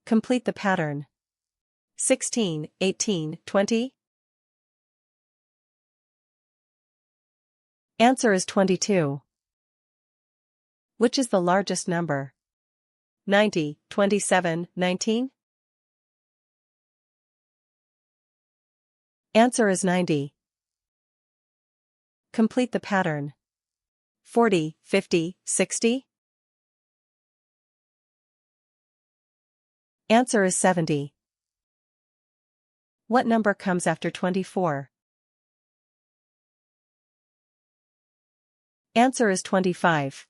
Complete the pattern. 16, 18, 20. Answer is 22. Which is the largest number? 90, 27, 19. Answer is 90. Complete the pattern. 40, 50, 60. Answer is 70. What number comes after 24? Answer is 25.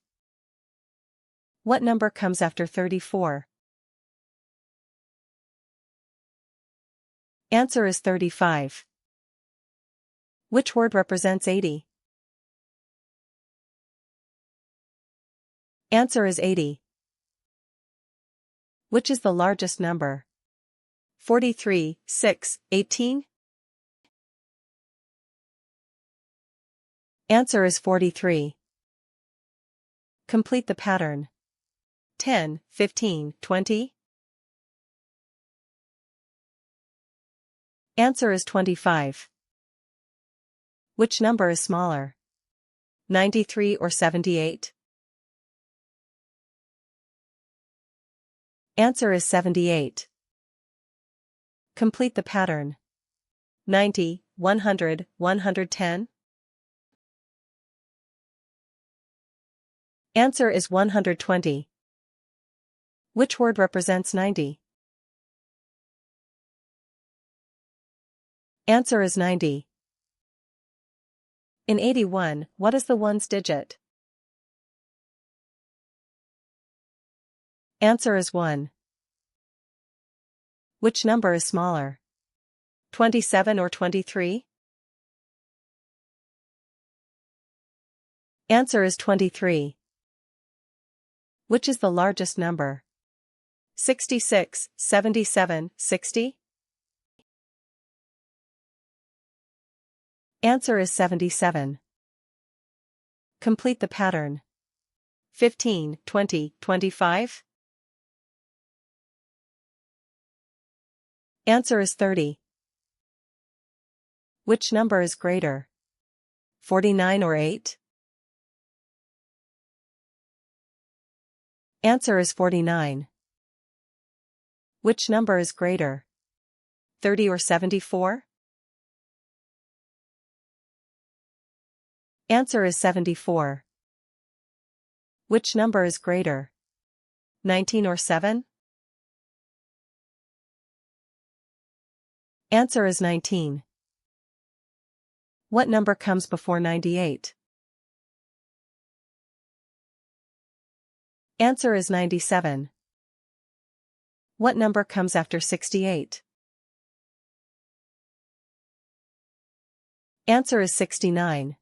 What number comes after 34? Answer is 35. Which word represents 80? Answer is 80. Which is the largest number? 43, 6, 18. Answer is 43. Complete the pattern. 10, 15, 20. Answer is 25. Which number is smaller? 93 or 78? Answer is 78. Complete the pattern. 90, 100, 110. Answer is 120. Which word represents 90? Answer is 90. In 81, what is the ones digit? Answer is 1. Which number is smaller? 27 or 23? Answer is 23. Which is the largest number? 66, 77, 60? Answer is 77. Complete the pattern. 15, 20, 25. Answer is 30. Which number is greater? 49 or 8? Answer is 49. Which number is greater? 30 or 74? Answer is 74. Which number is greater? 19 or 7? Answer is 19. What number comes before 98? Answer is 97. What number comes after 68? Answer is 69.